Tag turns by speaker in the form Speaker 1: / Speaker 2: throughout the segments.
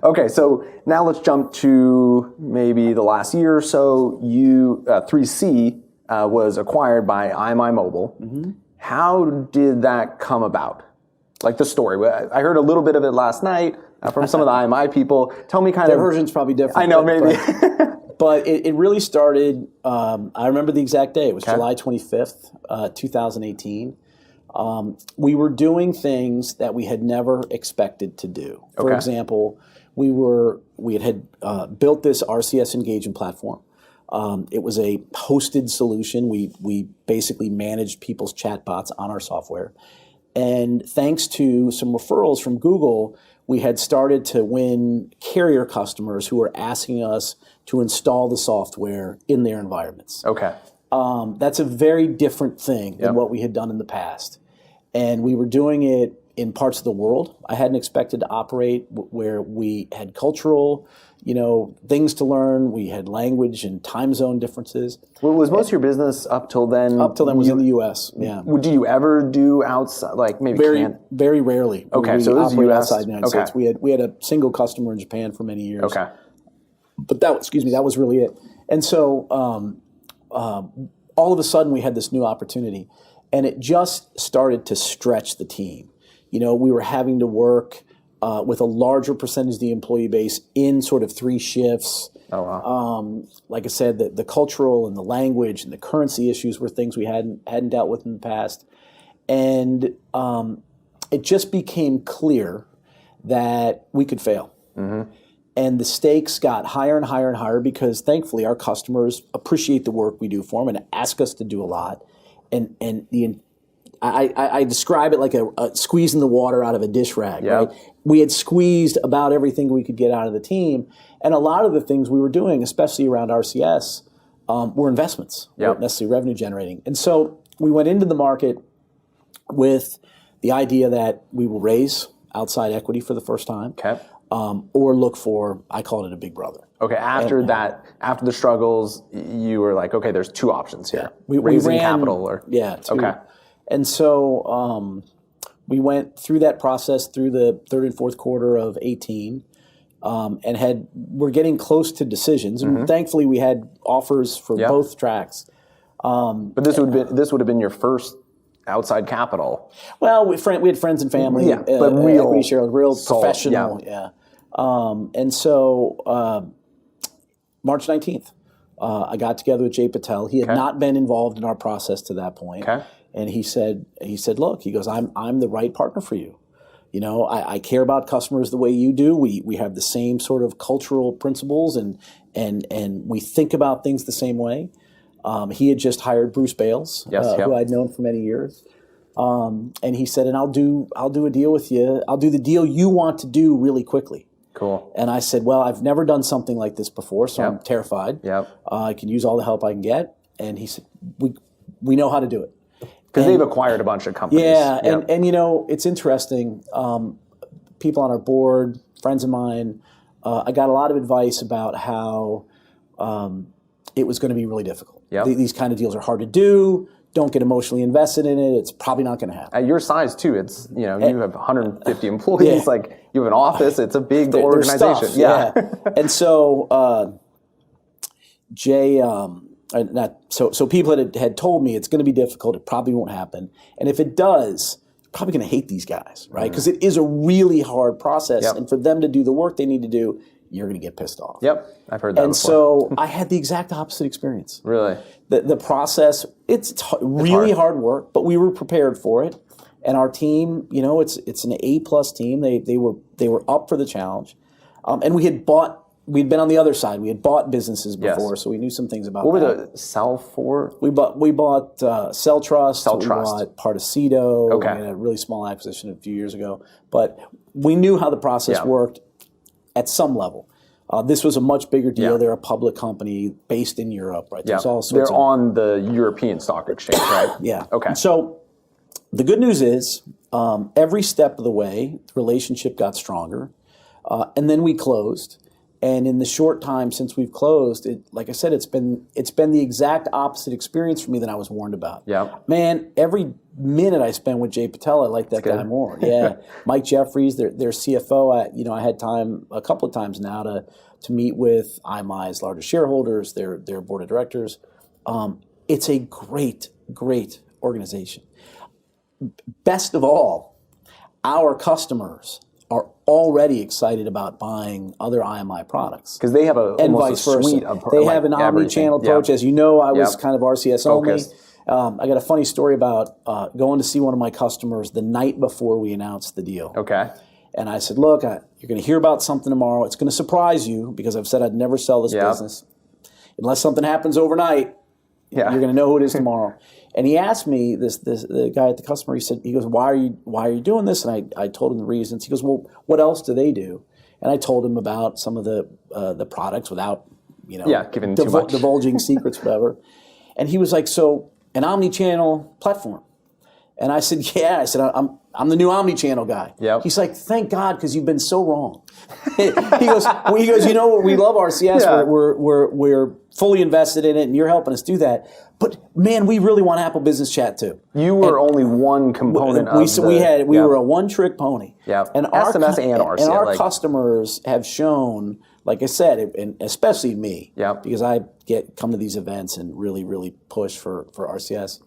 Speaker 1: Okay, so now let's jump to maybe the last year or so. 3C was acquired by IMImobile.
Speaker 2: Mm-hmm.
Speaker 1: How did that come about? Like the story. I heard a little bit of it last night from some of the IMI people. Tell me kind
Speaker 2: Their
Speaker 1: of...
Speaker 2: Their version's probably different.
Speaker 1: I know, maybe.
Speaker 2: But it really started, I remember the exact day. It was July 25th, 2018. We were doing things that we had never expected to do. For example, we had built this RCS engagement platform. It was a hosted solution. We basically managed people's chatbots on our software. And thanks to some referrals from Google, we had started to win carrier customers who were asking us to install the software in their environments.
Speaker 1: Okay.
Speaker 2: That's a very different thing than what we had done in the past. And we were doing it in parts of the world I hadn't expected to operate, where we had cultural, things to learn. We had language and time zone differences.
Speaker 1: Well, was most of your business up till then?
Speaker 2: Up till then was in the U.S. Yeah.
Speaker 1: Did you ever do outside, like maybe
Speaker 2: very rarely?
Speaker 1: Okay, so it was
Speaker 2: operate
Speaker 1: U.S.
Speaker 2: outside the United States. We had a single customer in Japan for many years.
Speaker 1: Okay.
Speaker 2: But that was really it. And so all of a sudden we had this new opportunity, and it just started to stretch the team. We were having to work with a larger percentage of the employee base in sort of 3 shifts.
Speaker 1: Oh, wow.
Speaker 2: Like I said, the cultural and the language and the currency issues were things we hadn't dealt with in the past. And it just became clear that we could fail. Mm-hmm. And the stakes got higher and higher and higher because thankfully our customers appreciate the work we do for them and ask us to do a lot. And I describe it like a squeezing the water out of a dish rag. Right? We had squeezed about everything we could get out of the team, and a lot of the things we were doing, especially around RCS, were investments, weren't necessarily revenue generating. And so we went into the market with the idea that we will raise outside equity for the first time, or look for, I call it a big brother.
Speaker 1: Okay, after the struggles, you were like, okay, there's 2 options here. Raising capital or...
Speaker 2: Yeah. And so we went through that process through the 3rd and 4th quarter of 2018, and we're getting close to decisions. And thankfully, we had offers for both tracks.
Speaker 1: But this would have been your first outside capital.
Speaker 2: Well, we had friends and family,
Speaker 1: but real
Speaker 2: equity shareholders, real professional. And so March 19th, I got together with Jay Patel. He had not been involved in our process to that point. And he said, look, he goes, I'm the right partner for you. I care about customers the way you do. We have the same sort of cultural principles and we think about things the same way. He had just hired Bruce Bales, who I'd known for many years. And he said, and I'll do a deal with you. I'll do the deal you want to do really quickly.
Speaker 1: Cool.
Speaker 2: And I said, well, I've never done something like this before, so I'm terrified. I can use all the help I can get. And he said, we know how to do it.
Speaker 1: Because they've acquired a bunch of companies.
Speaker 2: And it's interesting. People on our board, friends of mine, I got a lot of advice about how it was going to be really difficult. These kind of deals are hard to do. Don't get emotionally invested in it. It's probably not going to happen.
Speaker 1: At your size too, it's you have 150 employees. Like you have an office. It's a big organization.
Speaker 2: And so Jay. So people had told me it's going to be difficult. It probably won't happen. And if it does, you're probably going to hate these guys, right? Because it is a really hard process. And for them to do the work they need to do, you're going to get pissed off.
Speaker 1: I've heard that before.
Speaker 2: And so I had the exact opposite experience.
Speaker 1: Really?
Speaker 2: The process, it's really hard work, but we were prepared for it. And our team, it's an A+ team. They were up for the challenge. And we'd been on the other side. We had bought businesses before, so we knew some things about that.
Speaker 1: What were the sell for?
Speaker 2: We bought CellTrust. We bought Particido. We had a really small acquisition a few years ago. But we knew how the process worked at some level. This was a much bigger deal. They're a public company based in Europe, right? There's all sorts
Speaker 1: They're on the European Stock Exchange, right?
Speaker 2: Okay. So the good news is every step of the way, the relationship got stronger. And then we closed. And in the short time since we've closed, like I said, it's been the exact opposite experience for me than I was warned about.
Speaker 1: Yeah.
Speaker 2: Man, every minute I spend with Jay Patel, I like that guy more. Yeah. Mike Jeffries, their CFO, I had time a couple of times now to meet with IMI's largest shareholders, their board of directors. It's a great, great organization. Best of all, our customers are already excited about buying other IMI products.
Speaker 1: Because they have
Speaker 2: and
Speaker 1: almost
Speaker 2: vice
Speaker 1: a suite
Speaker 2: versa.
Speaker 1: of
Speaker 2: They have an omni-channel approach. As you know, I was kind of RCS
Speaker 1: Focused.
Speaker 2: only. I got a funny story about going to see one of my customers the night before we announced the deal.
Speaker 1: Okay.
Speaker 2: And I said, look, you're going to hear about something tomorrow. It's going to surprise you because I've said I'd never sell this business. Unless something happens overnight, you're going to know who it is tomorrow. And he asked me, the guy at the customer, he goes, why are you doing this? And I told him the reasons. He goes, well, what else do they do? And I told him about some of the products without,
Speaker 1: giving too much.
Speaker 2: divulging secrets, whatever. And he was like, so an omni-channel platform. And I said, yeah. I said, I'm the new omni-channel guy.
Speaker 1: Yep.
Speaker 2: He's like, thank God, because you've been so wrong. he goes, you know what? We love RCS.
Speaker 1: Yeah.
Speaker 2: We're fully invested in it, and you're helping us do that. But man, we really want Apple Business Chat too.
Speaker 1: You were only one component
Speaker 2: we were a one-trick pony.
Speaker 1: Yeah.
Speaker 2: And
Speaker 1: SMS and RCS.
Speaker 2: And our customers have shown, like I said, and especially me, because I come to these events and really, really push for RCS.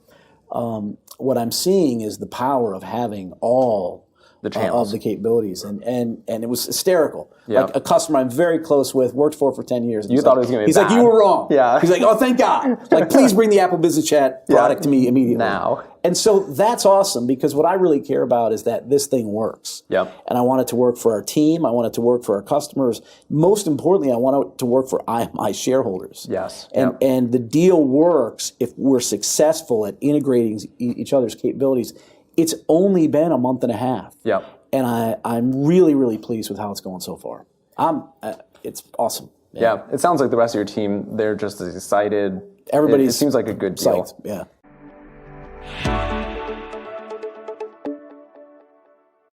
Speaker 2: What I'm seeing is the power of having all
Speaker 1: the channels
Speaker 2: of the capabilities, and it was hysterical.
Speaker 1: Yep.
Speaker 2: Like a customer I'm very close with, worked for 10 years.
Speaker 1: You thought it was going to be
Speaker 2: bad. He's like, you were wrong.
Speaker 1: Yeah.
Speaker 2: He's like, oh, thank God. Like, please bring the Apple Business Chat product to me immediately.
Speaker 1: Now.
Speaker 2: And so that's awesome, because what I really care about is that this thing works.
Speaker 1: Yep.
Speaker 2: And I want it to work for our team. I want it to work for our customers. Most importantly, I want it to work for my shareholders.
Speaker 1: Yes.
Speaker 2: And the deal works if we're successful at integrating each other's capabilities. It's only been a month and a half.
Speaker 1: Yep.
Speaker 2: And I'm really, really pleased with how it's going so far. It's awesome.
Speaker 1: Yeah. It sounds like the rest of your team, they're just as excited.
Speaker 2: Everybody's
Speaker 1: it seems like a good deal.
Speaker 2: Psyched. Yeah.